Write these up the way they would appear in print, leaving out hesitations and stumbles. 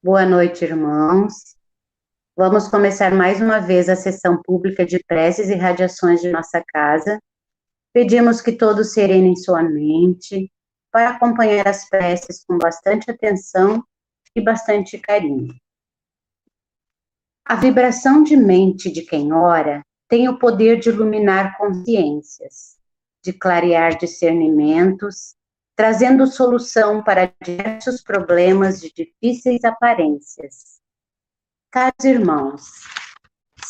Boa noite, irmãos. Vamos começar mais uma vez a sessão pública de preces e radiações de nossa casa. Pedimos que todos serenem sua mente para acompanhar as preces com bastante atenção e bastante carinho. A vibração de mente de quem ora tem o poder de iluminar consciências, de clarear discernimentos, trazendo solução para diversos problemas de difíceis aparências. Caros irmãos,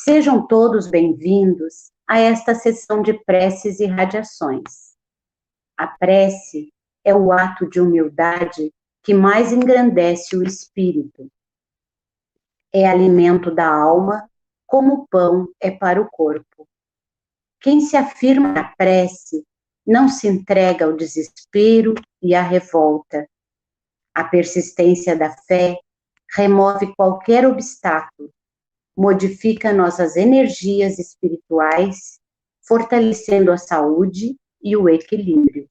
sejam todos bem-vindos a esta sessão de preces e radiações. A prece é o ato de humildade que mais engrandece o espírito. É alimento da alma, como o pão é para o corpo. Quem se afirma na prece não se entrega ao desespero e à revolta. A persistência da fé remove qualquer obstáculo, modifica nossas energias espirituais, fortalecendo a saúde e o equilíbrio.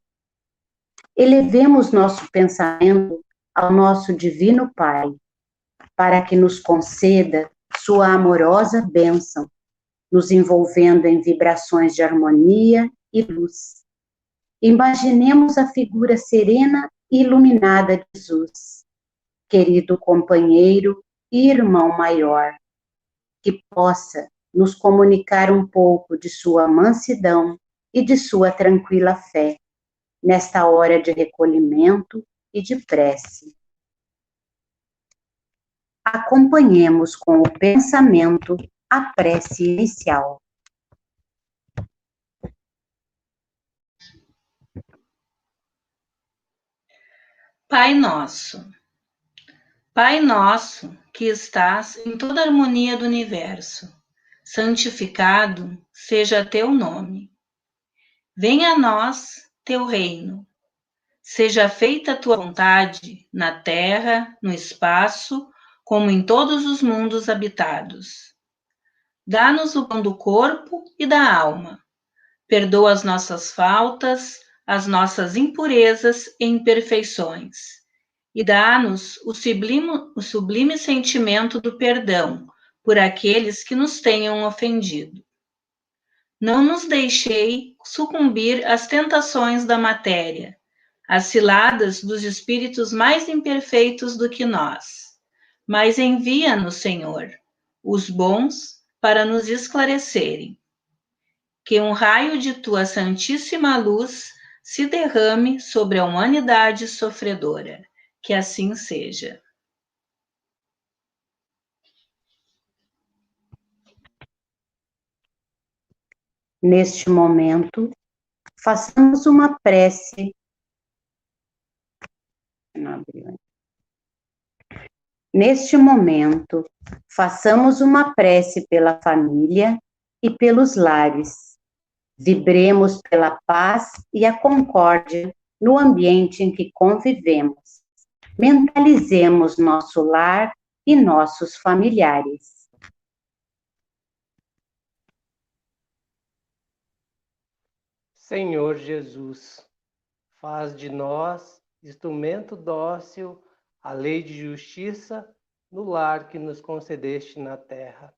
Elevemos nosso pensamento ao nosso Divino Pai, para que nos conceda sua amorosa bênção, nos envolvendo em vibrações de harmonia e luz. Imaginemos a figura serena e iluminada de Jesus, querido companheiro e irmão maior, que possa nos comunicar um pouco de sua mansidão e de sua tranquila fé, nesta hora de recolhimento e de prece. Acompanhemos com o pensamento a prece inicial. Pai nosso, que estás em toda a harmonia do universo, santificado seja teu nome. Venha a nós teu reino. Seja feita a tua vontade, na terra, no espaço, como em todos os mundos habitados. Dá-nos o pão do corpo e da alma. Perdoa as nossas faltas, as nossas impurezas e imperfeições. E dá-nos o sublime sentimento do perdão por aqueles que nos tenham ofendido. Não nos deixei sucumbir às tentações da matéria, às ciladas dos espíritos mais imperfeitos do que nós, mas envia-nos, Senhor, os bons para nos esclarecerem. Que um raio de tua santíssima luz se derrame sobre a humanidade sofredora. Que assim seja. Neste momento, façamos uma prece. Neste momento, façamos uma prece pela família e pelos lares. Vibremos pela paz e a concórdia no ambiente em que convivemos. Mentalizemos nosso lar e nossos familiares. Senhor Jesus, faz de nós instrumento dócil à lei de justiça no lar que nos concedeste na terra.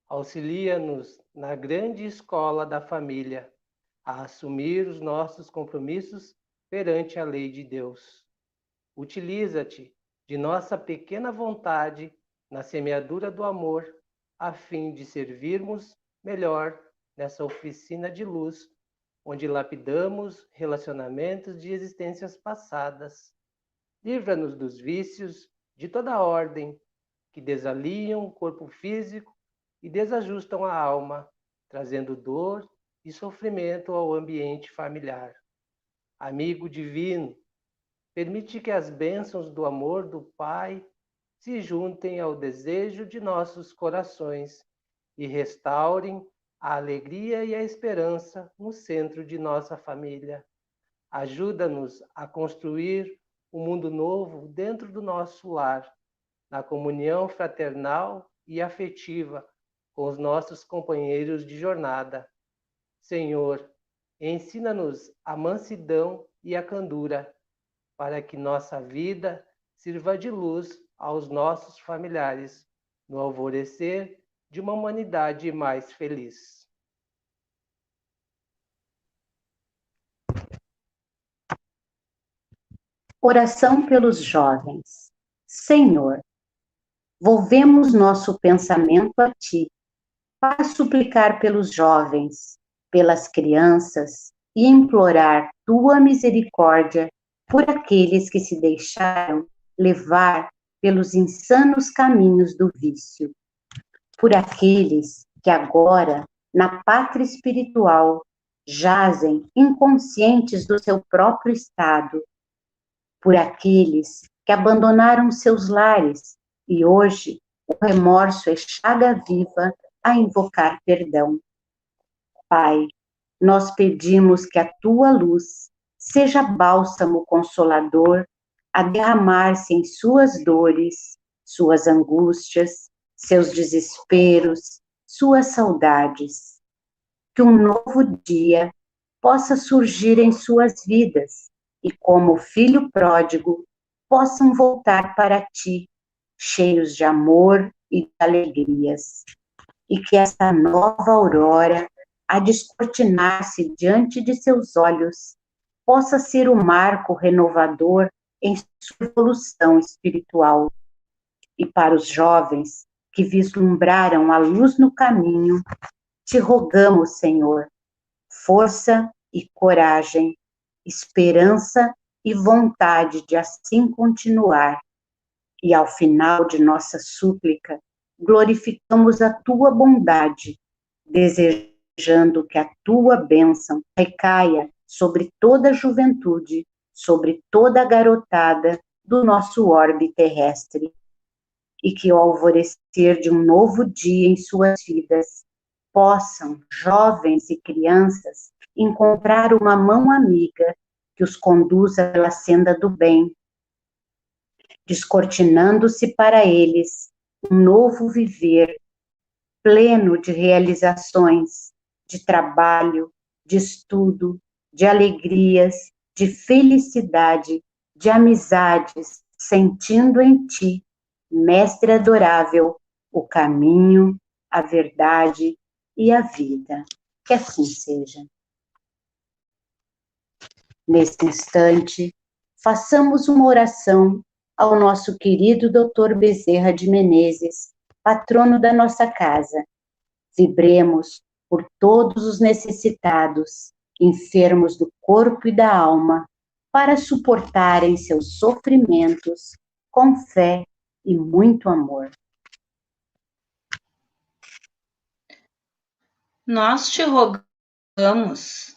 Auxilia-nos na grande escola da família a assumir os nossos compromissos perante a lei de Deus. Utiliza-te de nossa pequena vontade na semeadura do amor, a fim de servirmos melhor nessa oficina de luz, onde lapidamos relacionamentos de existências passadas. Livra-nos dos vícios de toda ordem que desaliam o corpo físico e desajustam a alma, trazendo dor e sofrimento ao ambiente familiar. Amigo divino, permite que as bênçãos do amor do Pai se juntem ao desejo de nossos corações e restaurem a alegria e a esperança no centro de nossa família. Ajuda-nos a construir um mundo novo dentro do nosso lar, na comunhão fraternal e afetiva com os nossos companheiros de jornada. Senhor, ensina-nos a mansidão e a candura, para que nossa vida sirva de luz aos nossos familiares, no alvorecer de uma humanidade mais feliz. Oração pelos jovens. Senhor, volvemos nosso pensamento a Ti, para suplicar pelos jovens, pelas crianças e implorar Tua misericórdia por aqueles que se deixaram levar pelos insanos caminhos do vício, por aqueles que agora, na pátria espiritual, jazem inconscientes do seu próprio estado, por aqueles que abandonaram seus lares e hoje o remorso é chaga viva a invocar perdão. Pai, nós pedimos que a Tua luz seja bálsamo consolador a derramar-se em suas dores, suas angústias, seus desesperos, suas saudades. Que um novo dia possa surgir em suas vidas e, como filho pródigo, possam voltar para Ti, cheios de amor e de alegrias. E que essa nova aurora, a descortinar-se diante de seus olhos, possa ser o marco renovador em sua evolução espiritual. E para os jovens que vislumbraram a luz no caminho, te rogamos, Senhor, força e coragem, esperança e vontade de assim continuar. E ao final de nossa súplica, glorificamos a Tua bondade, desejando que a Tua bênção recaia sobre toda a juventude, sobre toda a garotada do nosso orbe terrestre, e que ao alvorecer de um novo dia em suas vidas, possam, jovens e crianças, encontrar uma mão amiga que os conduza pela senda do bem, descortinando-se para eles um novo viver, pleno de realizações, de trabalho, de estudo, de alegrias, de felicidade, de amizades, sentindo em Ti, Mestre adorável, o caminho, a verdade e a vida. Que assim seja. Neste instante, façamos uma oração ao nosso querido Dr. Bezerra de Menezes, patrono da nossa casa. Vibremos por todos os necessitados, enfermos do corpo e da alma, para suportarem seus sofrimentos com fé e muito amor. Nós te rogamos,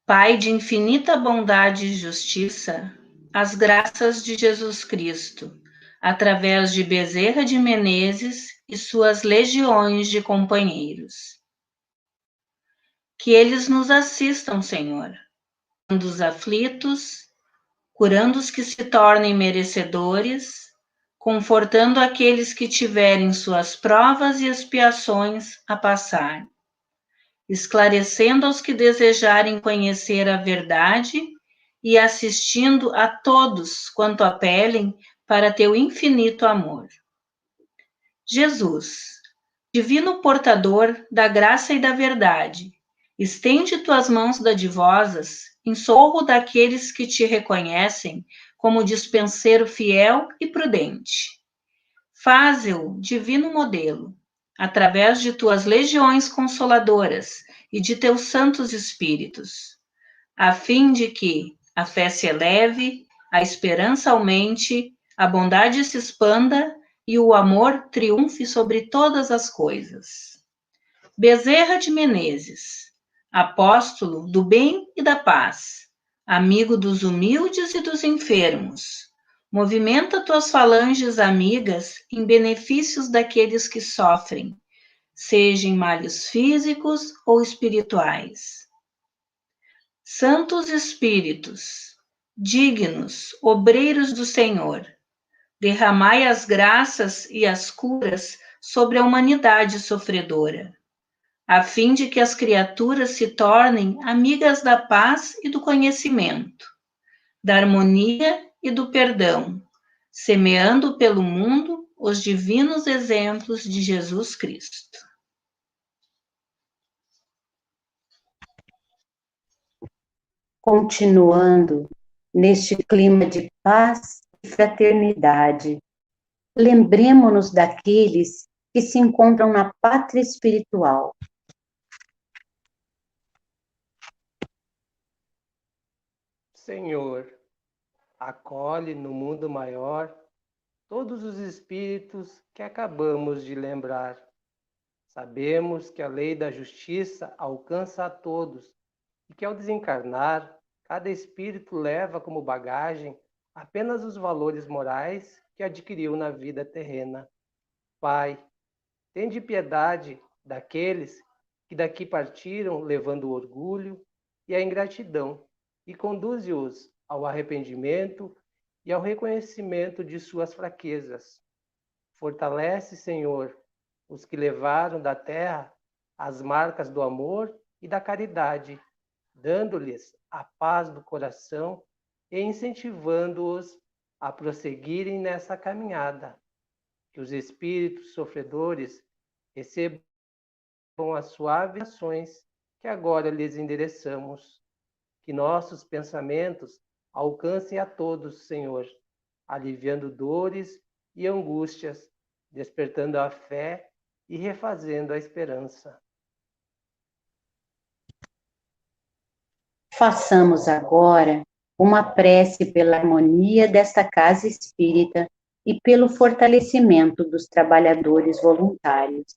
Pai de infinita bondade e justiça, as graças de Jesus Cristo, através de Bezerra de Menezes e suas legiões de companheiros. Que eles nos assistam, Senhor, curando os aflitos, curando os que se tornem merecedores, confortando aqueles que tiverem suas provas e expiações a passar, esclarecendo aos que desejarem conhecer a verdade e assistindo a todos quanto apelem para teu infinito amor. Jesus, divino portador da graça e da verdade, estende tuas mãos dadivosas em socorro daqueles que te reconhecem como dispenseiro fiel e prudente. Faze-o divino modelo, através de tuas legiões consoladoras e de teus santos espíritos, a fim de que a fé se eleve, a esperança aumente, a bondade se expanda e o amor triunfe sobre todas as coisas. Bezerra de Menezes, apóstolo do bem e da paz, amigo dos humildes e dos enfermos, movimenta tuas falanges amigas em benefícios daqueles que sofrem, sejam males físicos ou espirituais. Santos Espíritos, dignos, obreiros do Senhor, derramai as graças e as curas sobre a humanidade sofredora, a fim de que as criaturas se tornem amigas da paz e do conhecimento, da harmonia e do perdão, semeando pelo mundo os divinos exemplos de Jesus Cristo. Continuando neste clima de paz e fraternidade, lembremo-nos daqueles que se encontram na pátria espiritual. Senhor, acolhe no mundo maior todos os espíritos que acabamos de lembrar. Sabemos que a lei da justiça alcança a todos e que ao desencarnar, cada espírito leva como bagagem apenas os valores morais que adquiriu na vida terrena. Pai, tende piedade daqueles que daqui partiram levando o orgulho e a ingratidão e conduze-os ao arrependimento e ao reconhecimento de suas fraquezas. Fortalece, Senhor, os que levaram da terra as marcas do amor e da caridade, dando-lhes a paz do coração e incentivando-os a prosseguirem nessa caminhada. Que os espíritos sofredores recebam as suaves ações que agora lhes endereçamos. Que nossos pensamentos alcancem a todos, Senhor, aliviando dores e angústias, despertando a fé e refazendo a esperança. Façamos agora uma prece pela harmonia desta casa espírita e pelo fortalecimento dos trabalhadores voluntários.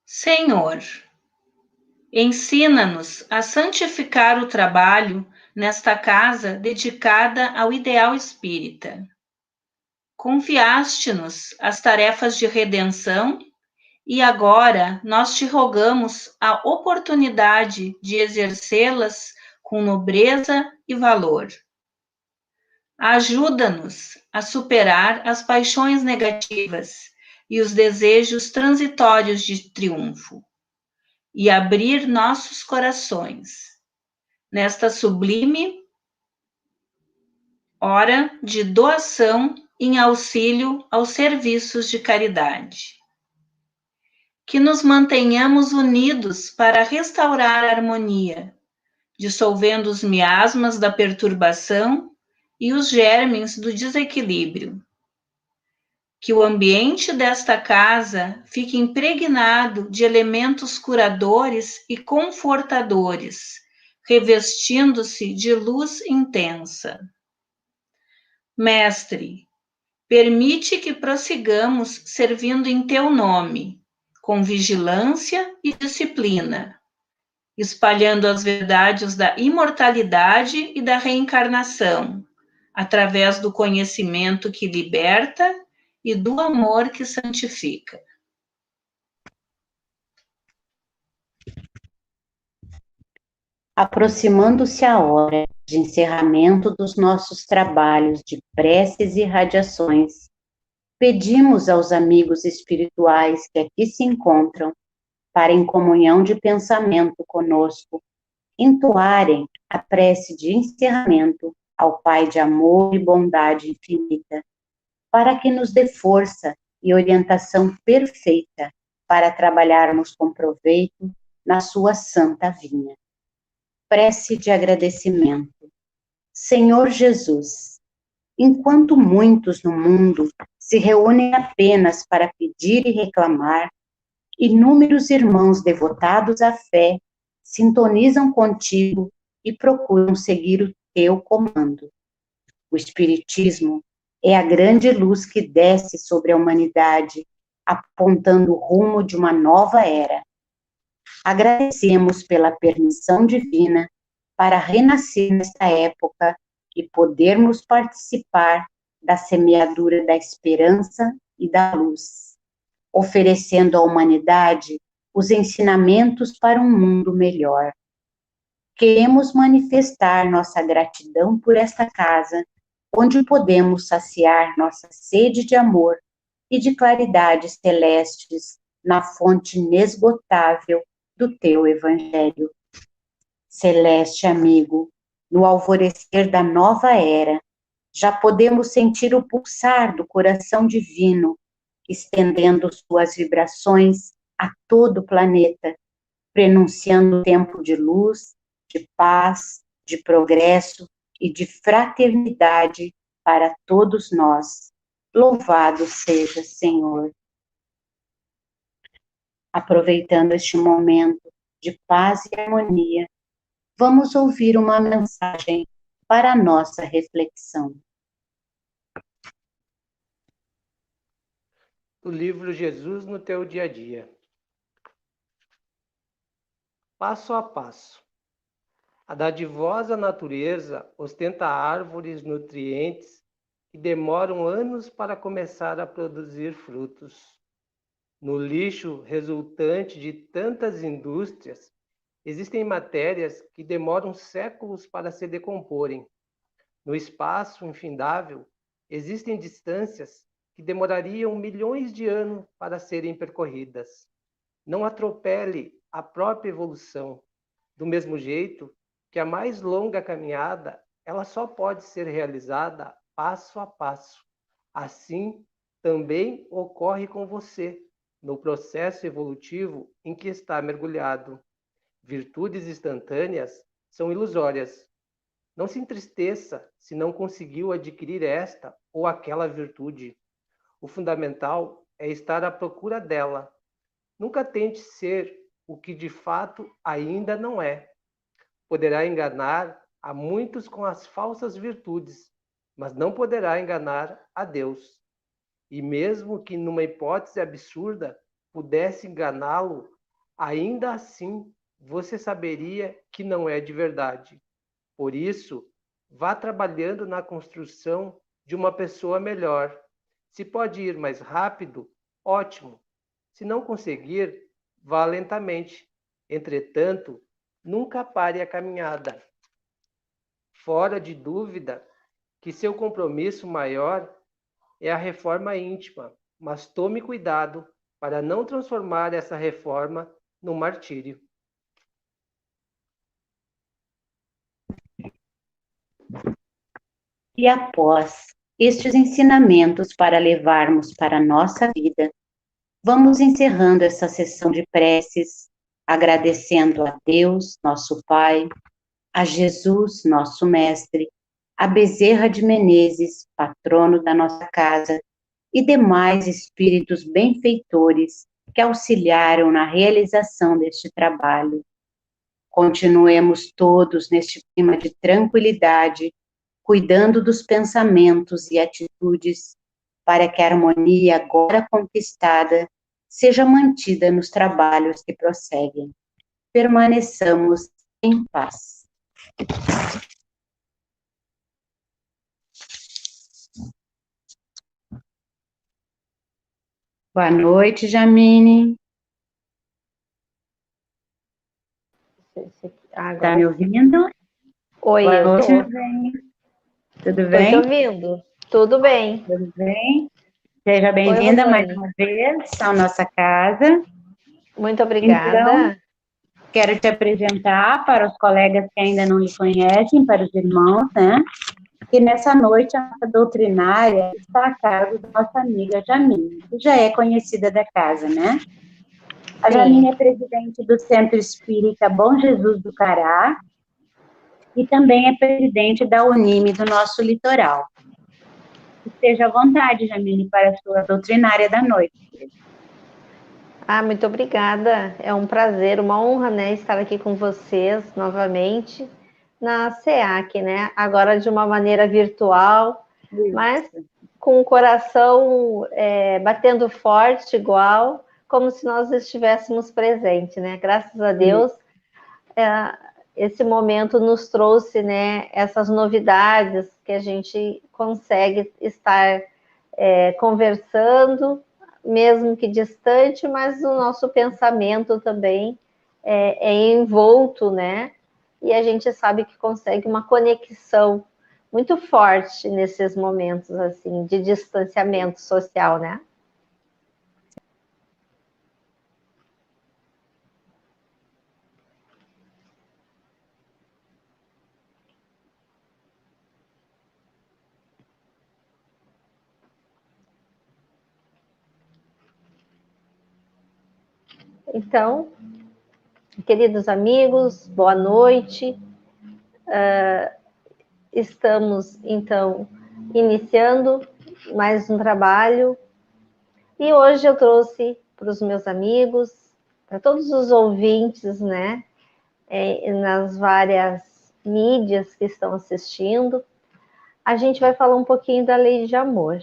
Senhor, ensina-nos a santificar o trabalho nesta casa dedicada ao ideal espírita. Confiaste-nos as tarefas de redenção e agora nós te rogamos a oportunidade de exercê-las com nobreza e valor. Ajuda-nos a superar as paixões negativas e os desejos transitórios de triunfo e abrir nossos corações nesta sublime hora de doação em auxílio aos serviços de caridade. Que nos mantenhamos unidos para restaurar a harmonia, dissolvendo os miasmas da perturbação e os germes do desequilíbrio. Que o ambiente desta casa fique impregnado de elementos curadores e confortadores, revestindo-se de luz intensa. Mestre, permite que prossigamos servindo em teu nome, com vigilância e disciplina, espalhando as verdades da imortalidade e da reencarnação, através do conhecimento que liberta e do amor que santifica. Aproximando-se a hora de encerramento dos nossos trabalhos de preces e radiações, pedimos aos amigos espirituais que aqui se encontram, para em comunhão de pensamento conosco, entoarem a prece de encerramento ao Pai de amor e bondade infinita, para que nos dê força e orientação perfeita para trabalharmos com proveito na sua santa vinha. Prece de agradecimento. Senhor Jesus, enquanto muitos no mundo se reúnem apenas para pedir e reclamar, inúmeros irmãos devotados à fé sintonizam contigo e procuram seguir o teu comando. O Espiritismo é a grande luz que desce sobre a humanidade, apontando o rumo de uma nova era. Agradecemos pela permissão divina para renascer nesta época e podermos participar da semeadura da esperança e da luz, oferecendo à humanidade os ensinamentos para um mundo melhor. Queremos manifestar nossa gratidão por esta casa, onde podemos saciar nossa sede de amor e de claridades celestes na fonte inesgotável do teu Evangelho. Celeste amigo, no alvorecer da nova era, já podemos sentir o pulsar do coração divino, estendendo suas vibrações a todo o planeta, prenunciando um tempo de luz, de paz, de progresso e de fraternidade para todos nós. Louvado seja, Senhor. Aproveitando este momento de paz e harmonia, vamos ouvir uma mensagem para a nossa reflexão. Do livro Jesus no teu dia a dia. Passo a passo. A dadivosa natureza ostenta árvores nutrientes que demoram anos para começar a produzir frutos. No lixo resultante de tantas indústrias, existem matérias que demoram séculos para se decomporem. No espaço infindável, existem distâncias que demorariam milhões de anos para serem percorridas. Não atropele a própria evolução. Do mesmo jeito que a mais longa caminhada, ela só pode ser realizada passo a passo. Assim, também ocorre com você, no processo evolutivo em que está mergulhado. Virtudes instantâneas são ilusórias. Não se entristeça se não conseguiu adquirir esta ou aquela virtude. O fundamental é estar à procura dela. Nunca tente ser o que de fato ainda não é. Poderá enganar a muitos com as falsas virtudes, mas não poderá enganar a Deus. E mesmo que numa hipótese absurda pudesse enganá-lo, ainda assim você saberia que não é de verdade. Por isso, vá trabalhando na construção de uma pessoa melhor. Se pode ir mais rápido, ótimo. Se não conseguir, vá lentamente. Entretanto, nunca pare a caminhada. Fora de dúvida que seu compromisso maior é a reforma íntima, mas tome cuidado para não transformar essa reforma no martírio. E após estes ensinamentos para levarmos para a nossa vida, vamos encerrando essa sessão de preces, agradecendo a Deus, nosso Pai, a Jesus, nosso Mestre, a Bezerra de Menezes, patrono da nossa casa, e demais espíritos benfeitores que auxiliaram na realização deste trabalho. Continuemos todos neste clima de tranquilidade, cuidando dos pensamentos e atitudes, para que a harmonia agora conquistada seja mantida nos trabalhos que prosseguem. Permaneçamos em paz. Boa noite, Jamine. Está me ouvindo? Oi, Boa eu noite, tô. bem. Tudo Tô te bem? ouvindo. Tudo bem. Tudo bem? Seja Oi, bem-vinda mais Rosane. uma vez à nossa casa. Muito Então, obrigada. quero te apresentar para os colegas que ainda não lhe conhecem, para os irmãos, né? Que nessa noite a nossa doutrinária está a cargo da nossa amiga Jamine, que já é conhecida da casa, né? A Jamine é presidente do Centro Espírita Bom Jesus do Cará e também é presidente da Unime do nosso litoral. Esteja à vontade, Jamine, para a sua doutrinária da noite. Muito obrigada. É um prazer, uma honra, né, estar aqui com vocês novamente na SEAC, né? Agora de uma maneira virtual, mas com o coração batendo forte, igual, como se nós estivéssemos presentes, né? Graças a Deus, esse momento nos trouxe, né, essas novidades que a gente consegue estar conversando, mesmo que distante, mas o nosso pensamento também é envolto, né? E a gente sabe que consegue uma conexão muito forte nesses momentos assim de distanciamento social, né? Então, queridos amigos, boa noite. Estamos, então, iniciando mais um trabalho. E hoje eu trouxe para os meus amigos, para todos os ouvintes, né, nas várias mídias que estão assistindo, a gente vai falar um pouquinho da lei de amor.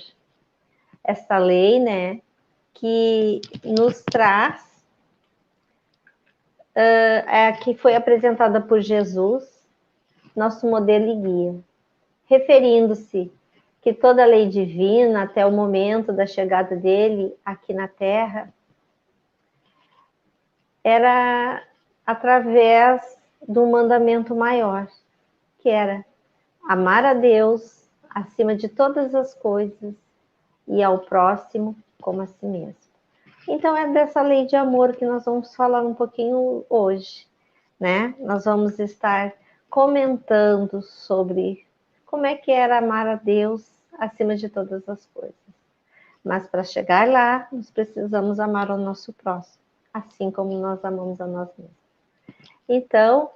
Essa lei, né, que nos traz, que foi apresentada por Jesus, nosso modelo e guia, referindo-se que toda a lei divina, até o momento da chegada dele aqui na Terra, era através do mandamento maior, que era amar a Deus acima de todas as coisas e ao próximo como a si mesmo. Então é dessa lei de amor que nós vamos falar um pouquinho hoje, né? Nós vamos estar comentando sobre como é que era amar a Deus acima de todas as coisas. Mas para chegar lá, nós precisamos amar o nosso próximo, assim como nós amamos a nós mesmos. Então,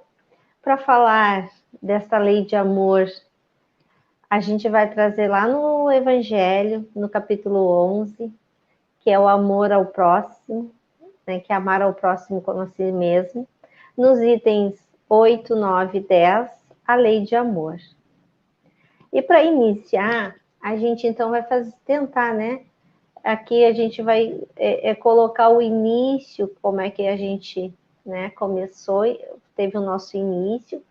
para falar dessa lei de amor, a gente vai trazer lá no Evangelho, no capítulo 11, que é o amor ao próximo, né, que é amar ao próximo como a si mesmo. Nos itens 8, 9 e 10, a lei de amor. E para iniciar, a gente então vai tentar, né? Aqui a gente vai colocar o início, como é que a gente, né, começou, teve o nosso início,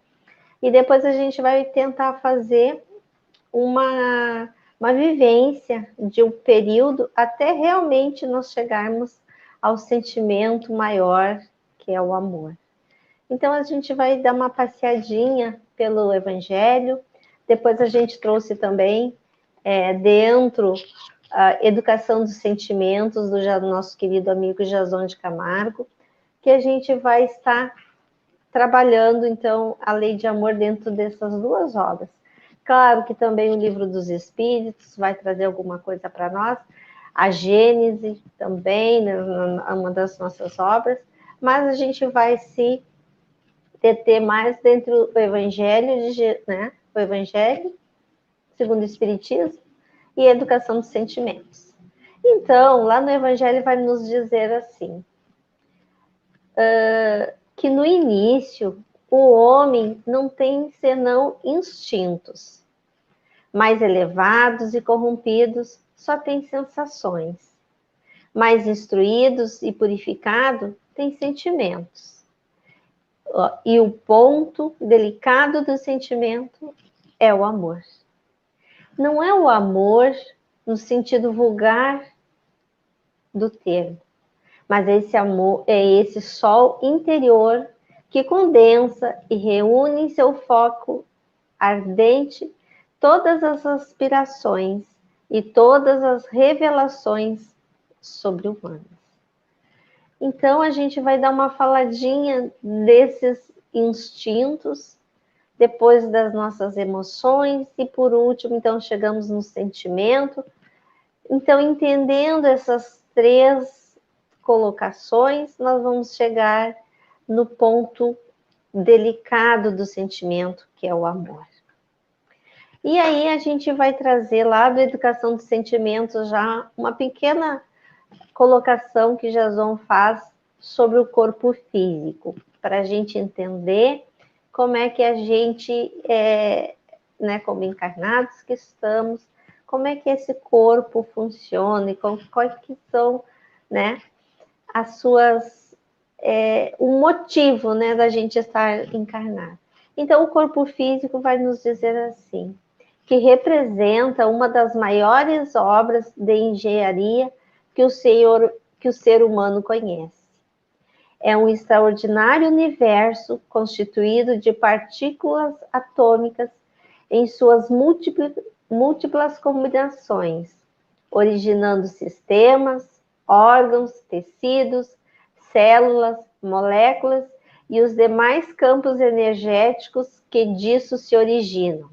e depois a gente vai tentar fazer uma vivência de um período até realmente nós chegarmos ao sentimento maior, que é o amor. Então a gente vai dar uma passeadinha pelo Evangelho, depois a gente trouxe também dentro a educação dos sentimentos do nosso querido amigo Jason de Camargo, que a gente vai estar trabalhando, então, a lei de amor dentro dessas duas obras. Claro que também o Livro dos Espíritos vai trazer alguma coisa para nós, a Gênese também, né, uma das nossas obras, mas a gente vai se deter mais dentro do Evangelho, né, o Evangelho segundo o Espiritismo e a educação dos sentimentos. Então, lá no Evangelho vai nos dizer assim, que no início o homem não tem senão instintos, mais elevados e corrompidos só tem sensações, mais instruídos e purificados têm sentimentos. E o ponto delicado do sentimento é o amor. Não é o amor no sentido vulgar do termo, mas esse amor é esse sol interior que condensa e reúne em seu foco ardente todas as aspirações e todas as revelações sobre-humanas. Então a gente vai dar uma faladinha desses instintos, depois das nossas emoções e por último, então chegamos no sentimento. Então, entendendo essas três colocações, nós vamos chegar no ponto delicado do sentimento, que é o amor. E aí a gente vai trazer lá da educação dos sentimentos já uma pequena colocação que Jason faz sobre o corpo físico, para a gente entender como é que a gente, né, como encarnados que estamos, como é que esse corpo funciona e quais que são, né, as suas, o motivo, né, da gente estar encarnado. Então, o corpo físico vai nos dizer assim, que representa uma das maiores obras de engenharia que o ser humano conhece. É um extraordinário universo constituído de partículas atômicas em suas múltiplas combinações, originando sistemas, órgãos, tecidos, células, moléculas e os demais campos energéticos que disso se originam.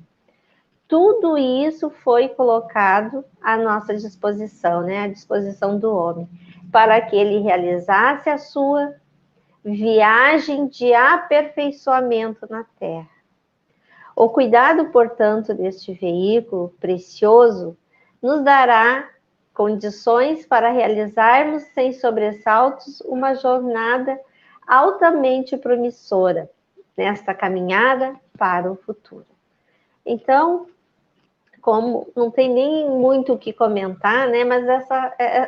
Tudo isso foi colocado à nossa disposição, né, à disposição do homem. para que ele realizasse a sua viagem de aperfeiçoamento na Terra. O cuidado, portanto, deste veículo precioso nos dará condições para realizarmos sem sobressaltos uma jornada altamente promissora nesta caminhada para o futuro. Então, como não tem nem muito o que comentar, né? Mas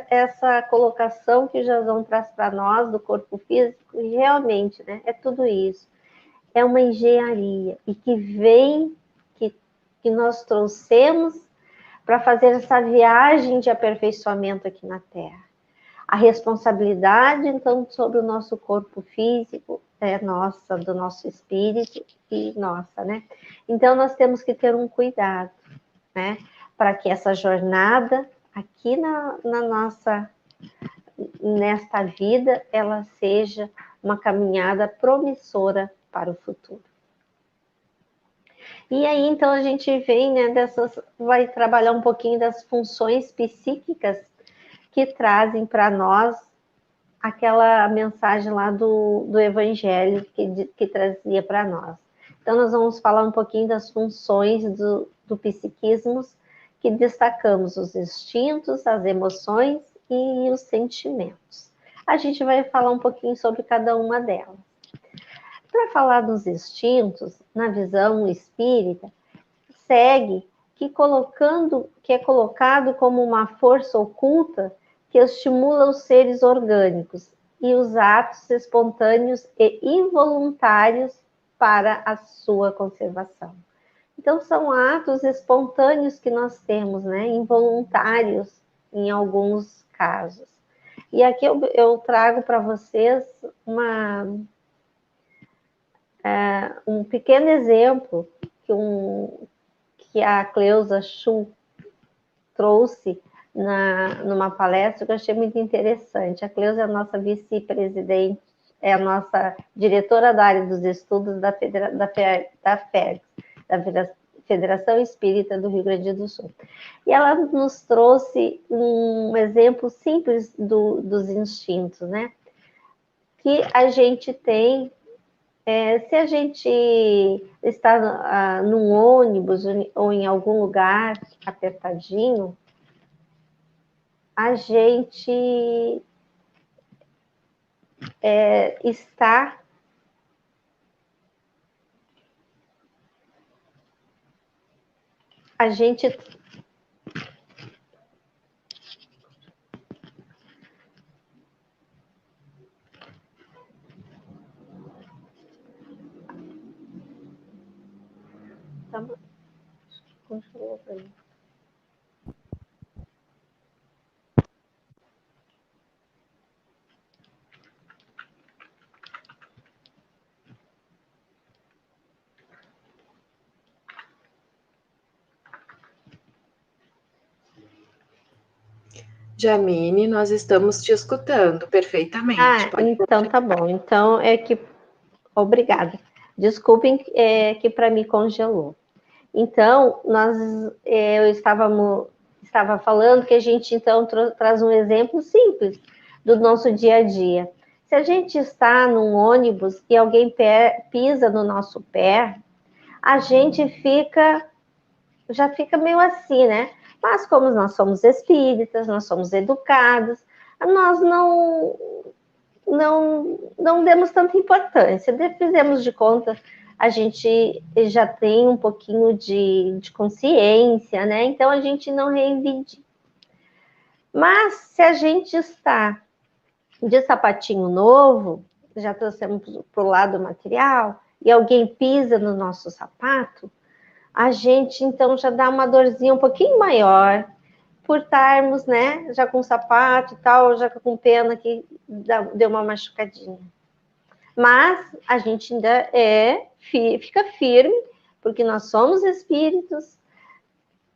essa colocação que o Jason traz para nós do corpo físico, realmente, né? É tudo isso. É uma engenharia e que vem, que nós trouxemos para fazer essa viagem de aperfeiçoamento aqui na Terra. A responsabilidade, então, sobre o nosso corpo físico é nossa, do nosso espírito e nossa, né? Então, nós temos que ter um cuidado, né? Para que essa jornada aqui nesta vida, ela seja uma caminhada promissora para o futuro. E aí, então, a gente vem, né, vai trabalhar um pouquinho das funções psíquicas que trazem para nós aquela mensagem lá do Evangelho que trazia para nós. Então, nós vamos falar um pouquinho das funções do psiquismo, que destacamos os instintos, as emoções e os sentimentos. A gente vai falar um pouquinho sobre cada uma delas. Para falar dos instintos, na visão espírita, segue que é colocado como uma força oculta que estimula os seres orgânicos e os atos espontâneos e involuntários para a sua conservação. Então, são atos espontâneos que nós temos, né? Involuntários em alguns casos. E aqui eu trago para vocês um pequeno exemplo que a Cleusa Chu trouxe numa palestra que eu achei muito interessante. A Cleusa é a nossa vice-presidente, é a nossa diretora da área dos estudos da FERGS, da Federação Espírita do Rio Grande do Sul. E ela nos trouxe um exemplo simples dos instintos, né? Que a gente tem, se a gente está num ônibus ou em algum lugar apertadinho, a gente está a gente congelou para mim. Jamine, nós estamos te escutando perfeitamente. Então tá bom. Então obrigada. Desculpem que para mim congelou. Então, eu estava falando que a gente então traz um exemplo simples do nosso dia a dia. Se a gente está num ônibus e alguém pisa no nosso pé, a gente já fica meio assim, né? Mas como nós somos espíritas, nós somos educados, nós não demos tanta importância. Fizemos de conta, a gente já tem um pouquinho de consciência, né? Então a gente não reivindica. Mas se a gente está de sapatinho novo, já trouxemos para o lado material, e alguém pisa no nosso sapato, a gente então já dá uma dorzinha um pouquinho maior, por estarmos, né, já com sapato e tal, já com pena que deu uma machucadinha. Mas a gente ainda fica firme, porque nós somos espíritos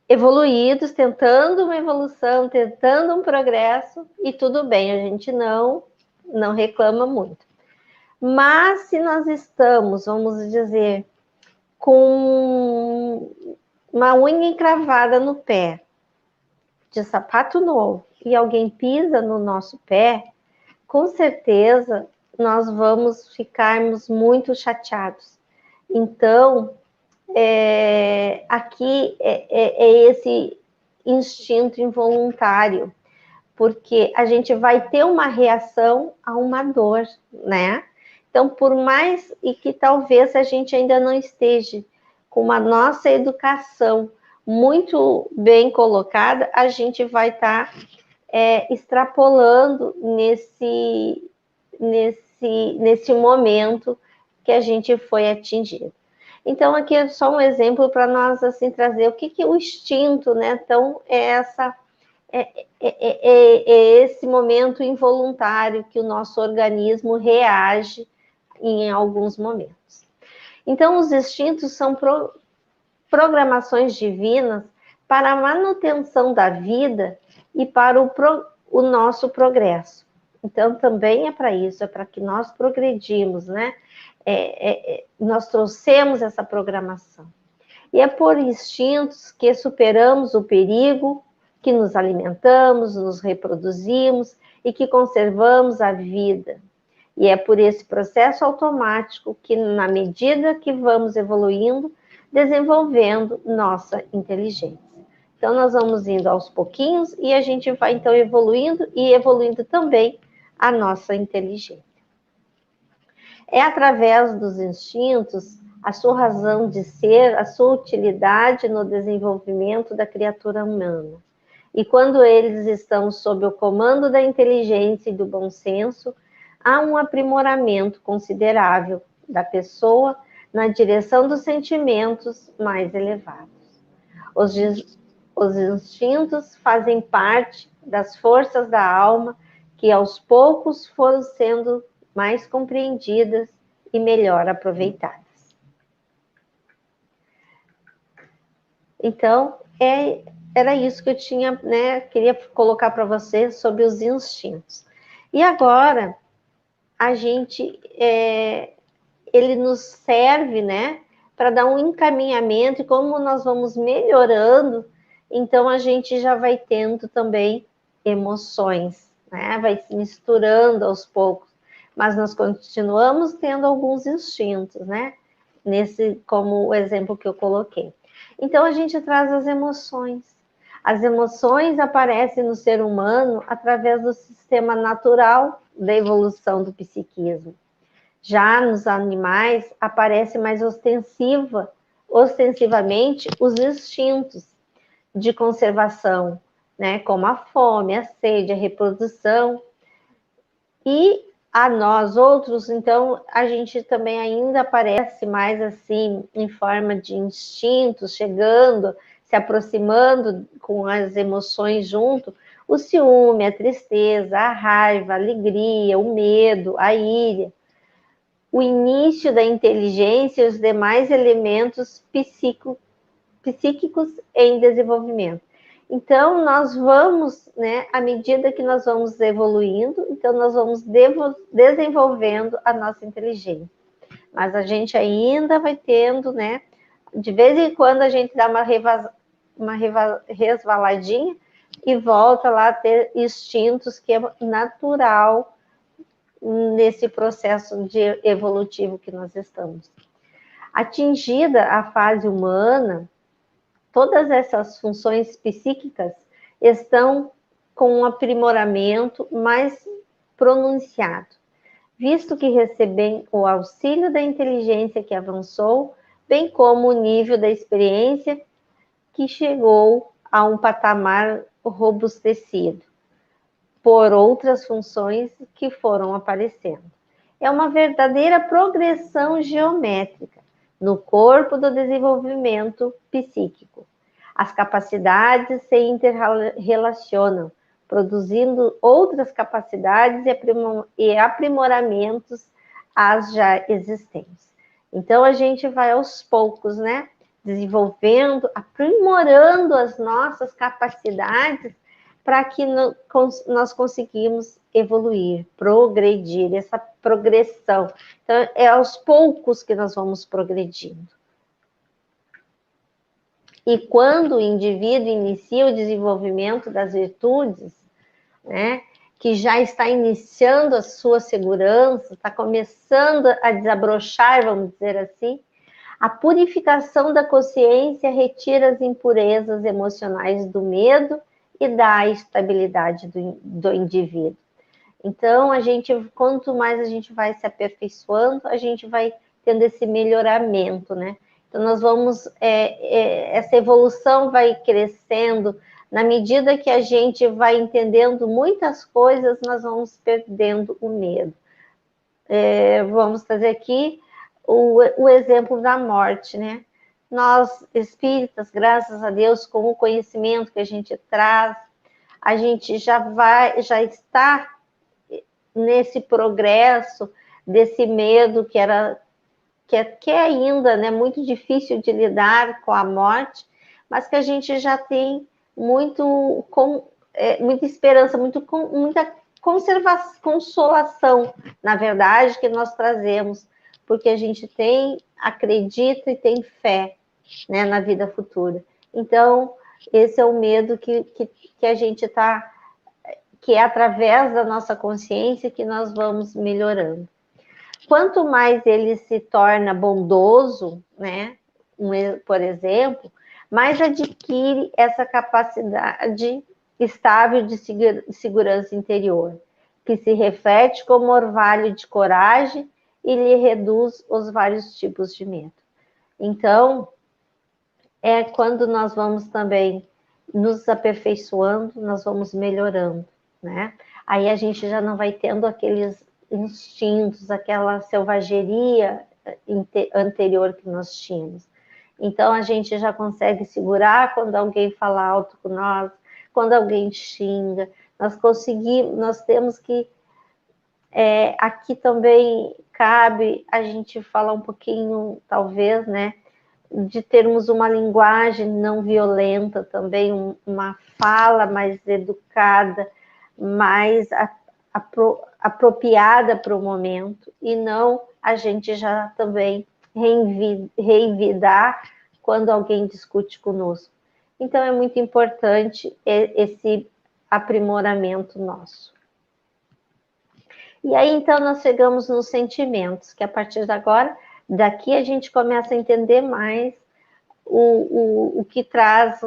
evoluídos, tentando uma evolução, tentando um progresso, e tudo bem, a gente não reclama muito. Mas se nós estamos, vamos dizer, com uma unha encravada no pé, de sapato novo, e alguém pisa no nosso pé, com certeza nós vamos ficarmos muito chateados. Então, aqui é esse instinto involuntário, porque a gente vai ter uma reação a uma dor, né? Então, por mais e que talvez a gente ainda não esteja com uma nossa educação muito bem colocada, a gente vai estar extrapolando nesse momento que a gente foi atingido. Então, aqui é só um exemplo para nós assim trazer o que o instinto, né? Então, esse momento involuntário que o nosso organismo reage em alguns momentos. Então, os instintos são programações divinas para a manutenção da vida e para o nosso progresso. Então, também é para isso, é para que nós progredimos, né? Nós trouxemos essa programação. E é por instintos que superamos o perigo, que nos alimentamos, nos reproduzimos e que conservamos a vida. E é por esse processo automático que, na medida que vamos evoluindo, desenvolvendo nossa inteligência. Então, nós vamos indo aos pouquinhos e a gente vai, então, evoluindo e evoluindo também a nossa inteligência. É através dos instintos, a sua razão de ser, a sua utilidade no desenvolvimento da criatura humana. E quando eles estão sob o comando da inteligência e do bom senso, há um aprimoramento considerável da pessoa na direção dos sentimentos mais elevados. Os instintos fazem parte das forças da alma que aos poucos foram sendo mais compreendidas e melhor aproveitadas. Então, era isso que eu tinha, né, queria colocar para você sobre os instintos. E agora, a gente, ele nos serve, né, para dar um encaminhamento, e como nós vamos melhorando, então a gente já vai tendo também emoções, né, vai se misturando aos poucos, mas nós continuamos tendo alguns instintos, né, como o exemplo que eu coloquei. Então a gente traz as emoções. As emoções aparecem no ser humano através do sistema natural da evolução do psiquismo. Já nos animais, aparece mais ostensivamente os instintos de conservação, né? Como a fome, a sede, a reprodução. E a nós outros, então, a gente também ainda aparece mais assim, em forma de instintos, chegando, se aproximando com as emoções junto, o ciúme, a tristeza, a raiva, a alegria, o medo, a ira, o início da inteligência e os demais elementos psíquicos em desenvolvimento. Então, nós vamos, né, à medida que nós vamos evoluindo, então nós vamos desenvolvendo a nossa inteligência. Mas a gente ainda vai tendo, né, de vez em quando a gente dá uma resvaladinha e volta lá a ter instintos que é natural nesse processo de evolutivo que nós estamos. Atingida a fase humana, todas essas funções psíquicas estão com um aprimoramento mais pronunciado, visto que recebem o auxílio da inteligência que avançou, bem como o nível da experiência que chegou a um patamar robustecido por outras funções que foram aparecendo. É uma verdadeira progressão geométrica no corpo do desenvolvimento psíquico. As capacidades se interrelacionam, produzindo outras capacidades e aprimoramentos às já existentes. Então, a gente vai aos poucos, né? Desenvolvendo, aprimorando as nossas capacidades para que nós conseguimos evoluir, progredir, essa progressão. Então, é aos poucos que nós vamos progredindo. E quando o indivíduo inicia o desenvolvimento das virtudes, né, que já está iniciando a sua segurança, está começando a desabrochar, vamos dizer assim, a purificação da consciência retira as impurezas emocionais do medo e dá a estabilidade do indivíduo. Então, quanto mais a gente vai se aperfeiçoando, a gente vai tendo esse melhoramento, né? Então, nós vamos, essa evolução vai crescendo, na medida que a gente vai entendendo muitas coisas, nós vamos perdendo o medo. Vamos trazer aqui o exemplo da morte, né? Nós, espíritas, graças a Deus, com o conhecimento que a gente traz, a gente já está nesse progresso desse medo que é ainda, né, muito difícil de lidar com a morte, mas que a gente já tem muita esperança, muita consolação, na verdade, que nós trazemos, porque a gente acredita e tem fé, né, na vida futura. Então, esse é o medo que a gente está, que é através da nossa consciência que nós vamos melhorando. Quanto mais ele se torna bondoso, né, por exemplo, mais adquire essa capacidade estável de segurança interior, que se reflete como orvalho de coragem e lhe reduz os vários tipos de medo. Então, é quando nós vamos também nos aperfeiçoando, nós vamos melhorando, né? Aí a gente já não vai tendo aqueles instintos, aquela selvageria anterior que nós tínhamos. Então a gente já consegue segurar quando alguém fala alto com nós, quando alguém xinga. Nós temos que aqui também cabe a gente falar um pouquinho, talvez, né, de termos uma linguagem não violenta também, uma fala mais educada, mais apropriada para o momento, e não a gente já também revidar quando alguém discute conosco. Então, é muito importante esse aprimoramento nosso. E aí, então, nós chegamos nos sentimentos, que a partir de agora, daqui a gente começa a entender mais o que traz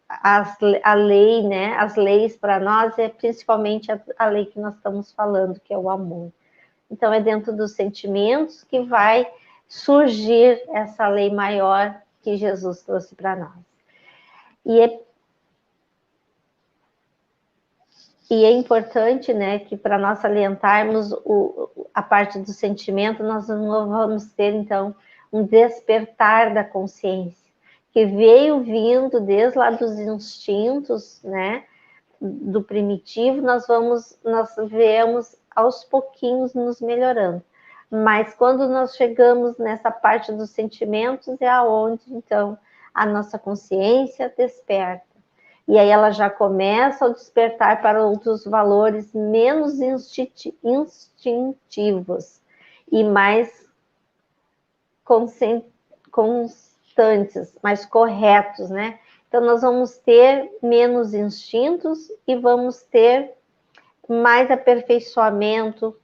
a lei, né? As leis para nós, principalmente a lei que nós estamos falando, que é o amor. Então, é dentro dos sentimentos que vai surgir essa lei maior que Jesus trouxe para nós. E é importante, né, que para nós salientarmos a parte do sentimento, nós vamos ter, então, um despertar da consciência, que veio vindo desde lá dos instintos, né, do primitivo, nós vemos aos pouquinhos nos melhorando. Mas quando nós chegamos nessa parte dos sentimentos, é aonde, então, a nossa consciência desperta. E aí ela já começa a despertar para outros valores menos instintivos e mais constantes, mais corretos, né? Então, nós vamos ter menos instintos e vamos ter mais aperfeiçoamento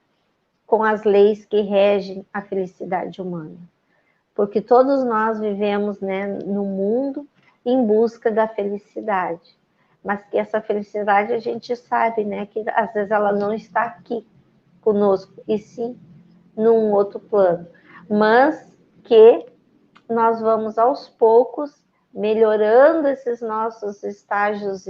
com as leis que regem a felicidade humana. Porque todos nós vivemos, né, no mundo em busca da felicidade. Mas que essa felicidade a gente sabe, né, que às vezes ela não está aqui conosco, e sim num outro plano. Mas que nós vamos aos poucos melhorando esses nossos estágios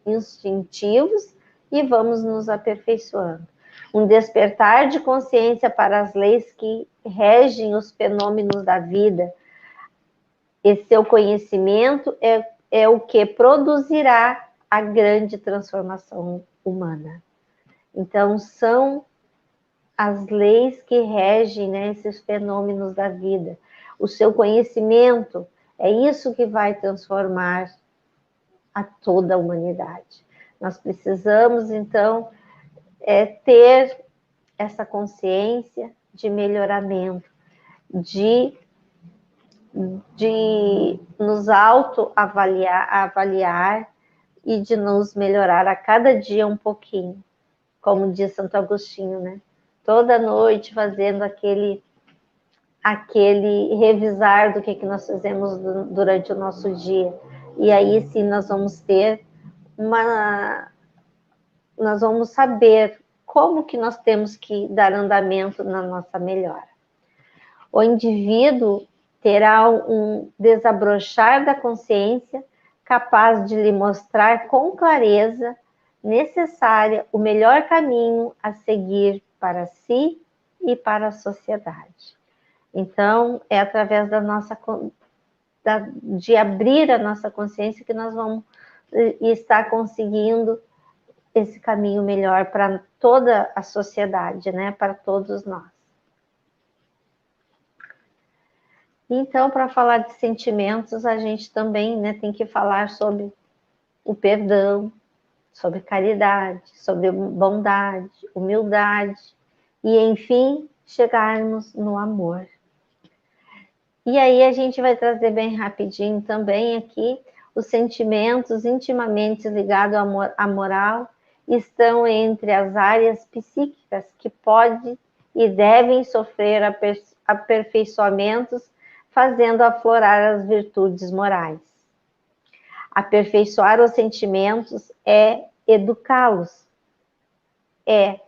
instintivos e vamos nos aperfeiçoando. Um despertar de consciência para as leis que regem os fenômenos da vida. Esse seu conhecimento é o que produzirá a grande transformação humana. Então, são as leis que regem, né, esses fenômenos da vida. O seu conhecimento é isso que vai transformar a toda a humanidade. Nós precisamos, então, ter essa consciência de melhoramento, de nos autoavaliar e de nos melhorar a cada dia um pouquinho, como diz Santo Agostinho, né? Toda noite fazendo aquele revisar do que nós fizemos durante o nosso dia. E aí sim nós vamos saber como que nós temos que dar andamento na nossa melhora. O indivíduo terá um desabrochar da consciência capaz de lhe mostrar com clareza necessária o melhor caminho a seguir para si e para a sociedade. Então, é através de abrir a nossa consciência que nós vamos estar conseguindo esse caminho melhor para toda a sociedade, né? Para todos nós. Então, para falar de sentimentos, a gente também, né, tem que falar sobre o perdão, sobre caridade, sobre bondade, humildade e, enfim, chegarmos no amor. E aí a gente vai trazer bem rapidinho também aqui os sentimentos intimamente ligados à moral estão entre as áreas psíquicas que podem e devem sofrer aperfeiçoamentos, fazendo aflorar as virtudes morais. Aperfeiçoar os sentimentos é educá-los, é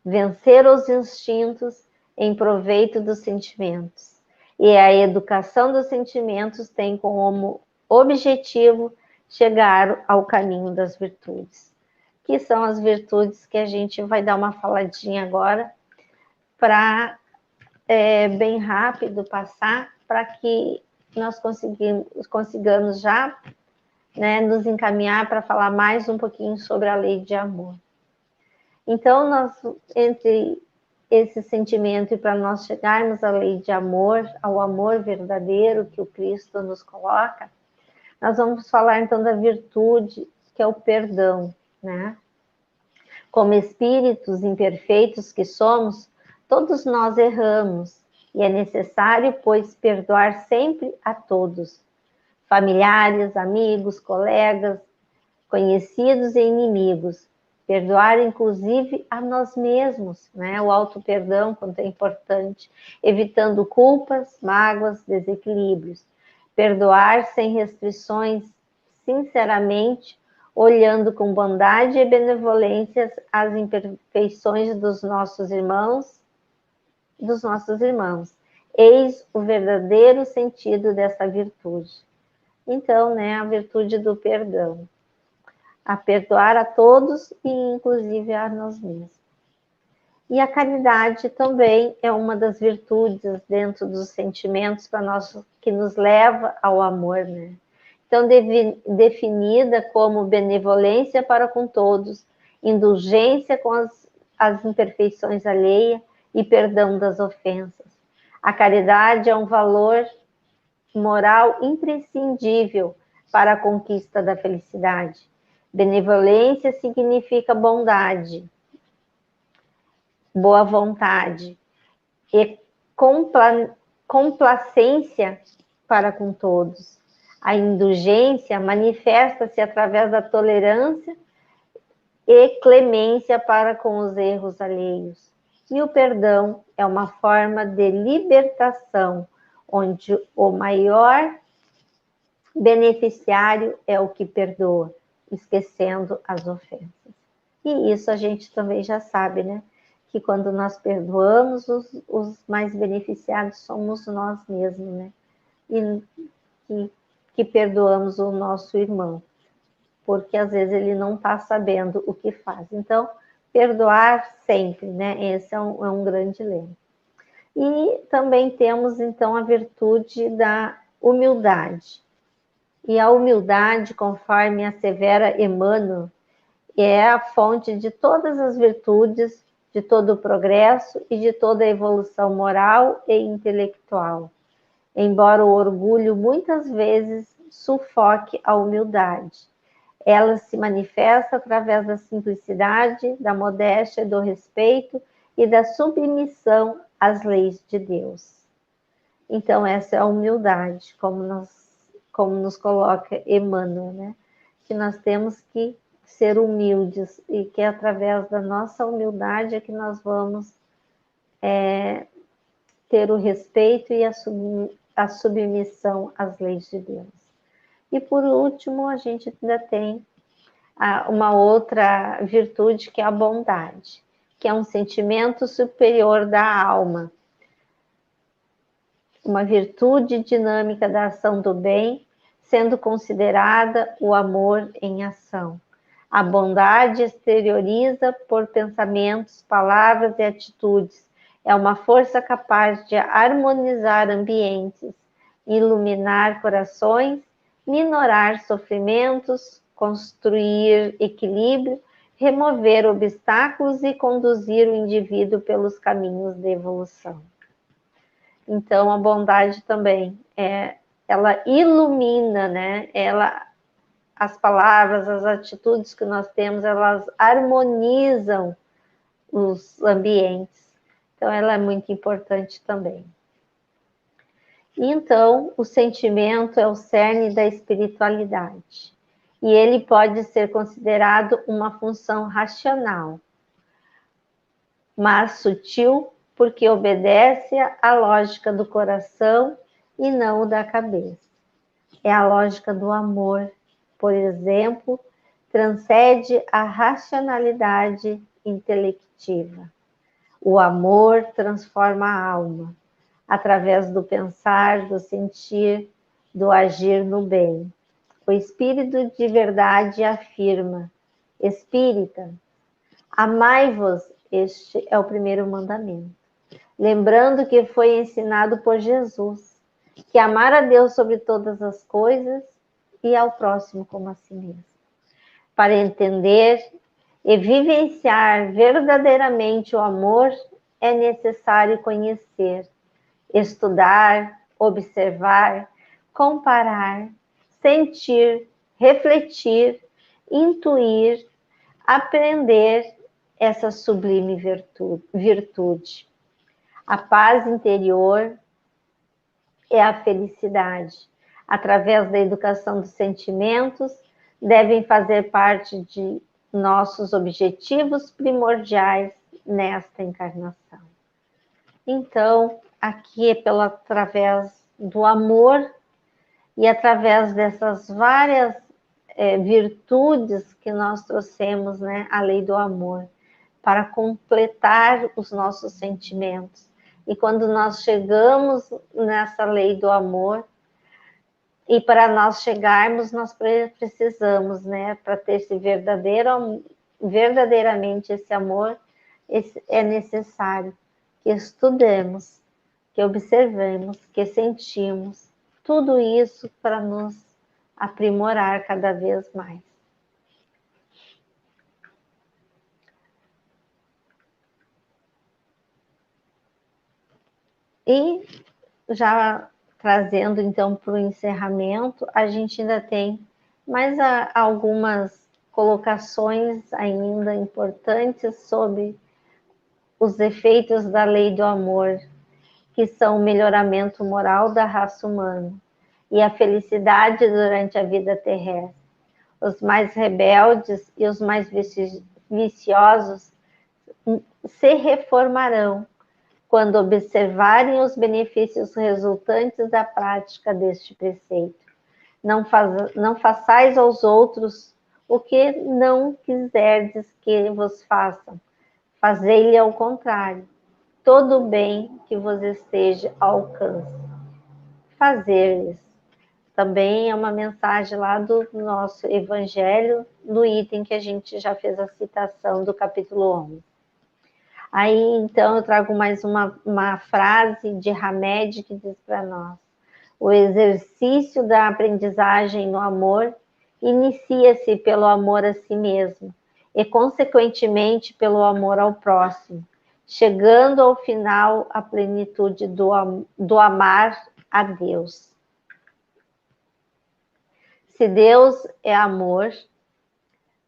vencer os instintos em proveito dos sentimentos. E a educação dos sentimentos tem como objetivo chegar ao caminho das virtudes, que são as virtudes que a gente vai dar uma faladinha agora, para bem rápido passar, para que nós consigamos já, né, nos encaminhar para falar mais um pouquinho sobre a lei de amor. Então, entre esse sentimento e para nós chegarmos à lei de amor, ao amor verdadeiro que o Cristo nos coloca, nós vamos falar então da virtude que é o perdão, né? Como espíritos imperfeitos que somos, todos nós erramos e é necessário, pois, perdoar sempre a todos, familiares, amigos, colegas, conhecidos e inimigos, perdoar inclusive a nós mesmos, né? O auto-perdão, quanto é importante, evitando culpas, mágoas, desequilíbrios, perdoar sem restrições, sinceramente, olhando com bondade e benevolência as imperfeições dos nossos irmãos. Eis o verdadeiro sentido dessa virtude. Então, né, a virtude do perdão. A perdoar a todos e inclusive a nós mesmos. E a caridade também é uma das virtudes dentro dos sentimentos para nós, que nos leva ao amor, né? Então, definida como benevolência para com todos, indulgência com as imperfeições alheias e perdão das ofensas. A caridade é um valor moral imprescindível para a conquista da felicidade. Benevolência significa bondade, boa vontade e complacência para com todos. A indulgência manifesta-se através da tolerância e clemência para com os erros alheios. E o perdão é uma forma de libertação, onde o maior beneficiário é o que perdoa, esquecendo as ofensas. E isso a gente também já sabe, né? Que quando nós perdoamos, os mais beneficiados somos nós mesmos, né? E que perdoamos o nosso irmão, porque às vezes ele não está sabendo o que faz. Então, perdoar sempre, né? Esse é um grande lema. E também temos, então, a virtude da humildade. E a humildade, conforme assevera Emmanuel, é a fonte de todas as virtudes, de todo o progresso e de toda a evolução moral e intelectual. Embora o orgulho muitas vezes sufoque a humildade, ela se manifesta através da simplicidade, da modéstia, do respeito e da submissão às leis de Deus. Então, essa é a humildade, como nos coloca Emmanuel, né? que nós temos que ser humildes e que através da nossa humildade é que nós vamos ter o respeito e a submissão às leis de Deus. E por último, a gente ainda tem uma outra virtude que é a bondade, que é um sentimento superior da alma, uma virtude dinâmica da ação do bem, sendo considerada o amor em ação. A bondade exterioriza por pensamentos, palavras e atitudes. É uma força capaz de harmonizar ambientes, iluminar corações, minorar sofrimentos, construir equilíbrio, remover obstáculos e conduzir o indivíduo pelos caminhos de evolução. Então, a bondade também, ela ilumina, né? As palavras, as atitudes que nós temos, elas harmonizam os ambientes. Então, ela é muito importante também. Então, o sentimento é o cerne da espiritualidade. E ele pode ser considerado uma função racional, mas sutil, porque obedece à lógica do coração e não da cabeça. É a lógica do amor, por exemplo, transcende a racionalidade intelectiva. O amor transforma a alma, através do pensar, do sentir, do agir no bem. O Espírito de verdade afirma: Espírita, amai-vos, este é o primeiro mandamento. Lembrando que foi ensinado por Jesus, que amar a Deus sobre todas as coisas e ao próximo como a si mesmo. Para entender e vivenciar verdadeiramente o amor, é necessário conhecer, estudar, observar, comparar, sentir, refletir, intuir, aprender essa sublime virtude. A paz interior é a felicidade. Através da educação dos sentimentos, devem fazer parte de nossos objetivos primordiais nesta encarnação. Então, aqui é através do amor e através dessas várias virtudes que nós trouxemos, né, a lei do amor, para completar os nossos sentimentos. E quando nós chegamos nessa lei do amor, e para nós chegarmos, nós precisamos, né, para ter verdadeiramente esse amor, é necessário que estudemos, que observemos, que sentimos, tudo isso para nos aprimorar cada vez mais. E já trazendo então para o encerramento, a gente ainda tem mais algumas colocações ainda importantes sobre os efeitos da lei do amor, que são o melhoramento moral da raça humana e a felicidade durante a vida terrestre. Os mais rebeldes e os mais viciosos se reformarão quando observarem os benefícios resultantes da prática deste preceito. Não façais aos outros o que não quiserdes que vos façam. Fazei-lhe ao contrário, todo o bem que vos esteja ao alcance. Fazer-lhes. Também é uma mensagem lá do nosso Evangelho, no item que a gente já fez a citação do capítulo 11. Aí, então, eu trago mais uma frase de Hamed que diz para nós: o exercício da aprendizagem no amor inicia-se pelo amor a si mesmo e, consequentemente, pelo amor ao próximo, chegando ao final à plenitude do amar a Deus. Se Deus é amor,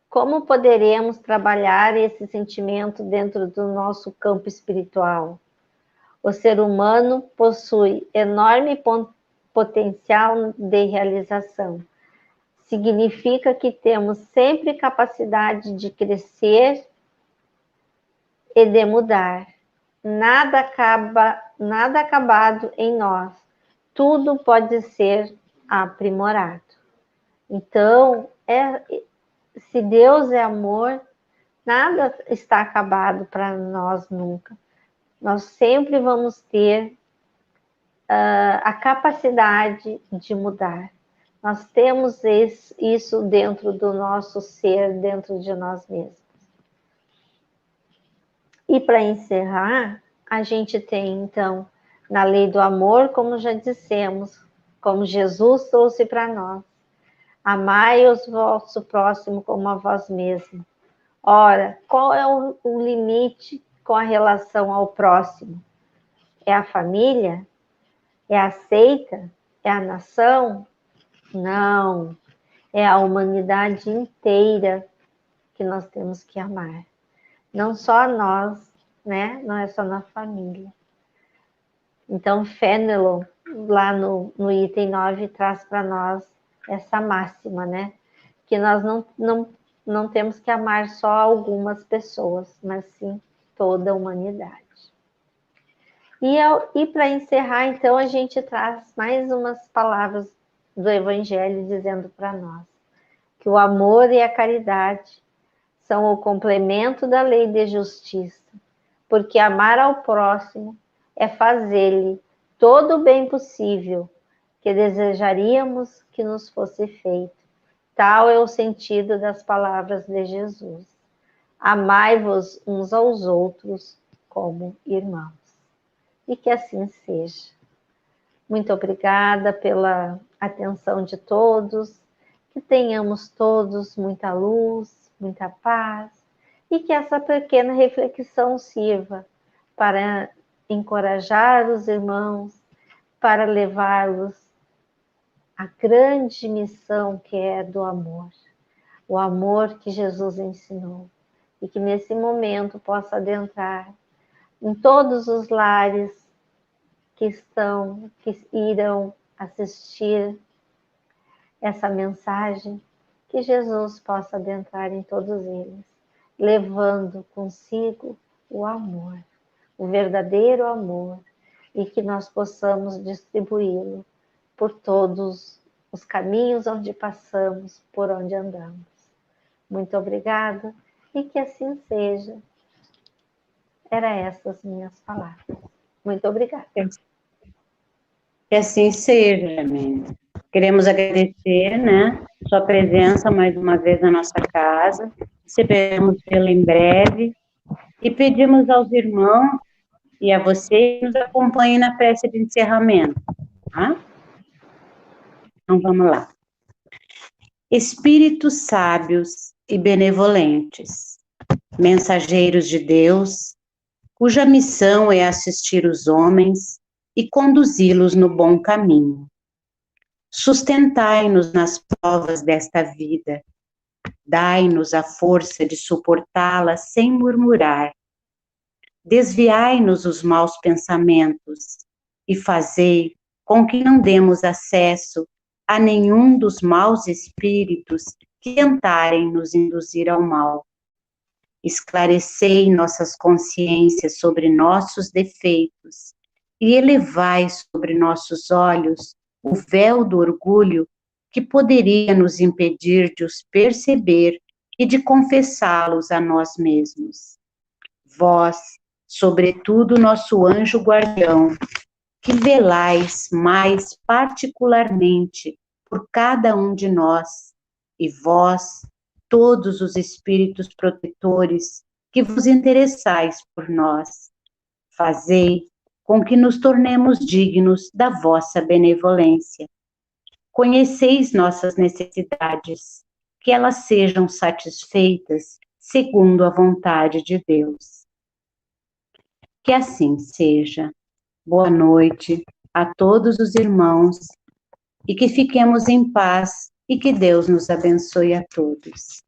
como poderemos trabalhar esse sentimento dentro do nosso campo espiritual? O ser humano possui enorme potencial de realização. significa que temos sempre capacidade de crescer e de mudar. Nada acabado em nós. Tudo pode ser aprimorado. Então, se Deus é amor, nada está acabado para nós nunca. Nós sempre vamos ter a capacidade de mudar. Nós temos isso dentro do nosso ser, dentro de nós mesmos. E para encerrar, a gente tem, então, na lei do amor, como já dissemos, como Jesus trouxe para nós, amai o vosso próximo como a vós mesmo. Ora, qual é o limite com a relação ao próximo? É a família? É a seita? É a nação? Não. É a humanidade inteira que nós temos que amar. Não só nós, né? Não é só na família. Então, Fénelon, lá no item 9, traz para nós essa máxima, né? Que nós não temos que amar só algumas pessoas, mas sim toda a humanidade. E para encerrar, então, a gente traz mais umas palavras do Evangelho dizendo para nós que o amor e a caridade são o complemento da lei de justiça, porque amar ao próximo é fazer-lhe todo o bem possível que desejaríamos que nos fosse feito. Tal é o sentido das palavras de Jesus. Amai-vos uns aos outros como irmãos. E que assim seja. Muito obrigada pela atenção de todos, que tenhamos todos muita luz, muita paz, e que essa pequena reflexão sirva para encorajar os irmãos, para levá-los à grande missão que é do amor, o amor que Jesus ensinou, e que nesse momento possa adentrar em todos os lares que irão assistir essa mensagem, que Jesus possa adentrar em todos eles, levando consigo o amor, o verdadeiro amor, e que nós possamos distribuí-lo por todos os caminhos onde passamos, por onde andamos. Muito obrigada, e que assim seja. Eram essas minhas palavras. Muito obrigada. Que assim seja, Amém. Queremos agradecer, né, sua presença mais uma vez na nossa casa. Esperamos vê-la em breve e pedimos aos irmãos e a você que nos acompanhem na prece de encerramento, tá? Então vamos lá. Espíritos sábios e benevolentes, mensageiros de Deus, cuja missão é assistir os homens e conduzi-los no bom caminho. Sustentai-nos nas provas desta vida, dai-nos a força de suportá-la sem murmurar. Desviai-nos os maus pensamentos e fazei com que não demos acesso a nenhum dos maus espíritos que tentarem nos induzir ao mal. Esclarecei nossas consciências sobre nossos defeitos e elevai sobre nossos olhos o véu do orgulho que poderia nos impedir de os perceber e de confessá-los a nós mesmos. Vós, sobretudo nosso anjo guardião, que velais mais particularmente por cada um de nós, e vós, todos os espíritos protetores que vos interessais por nós, fazei com que nos tornemos dignos da vossa benevolência. Conheceis nossas necessidades, que elas sejam satisfeitas segundo a vontade de Deus. Que assim seja. Boa noite a todos os irmãos e que fiquemos em paz e que Deus nos abençoe a todos.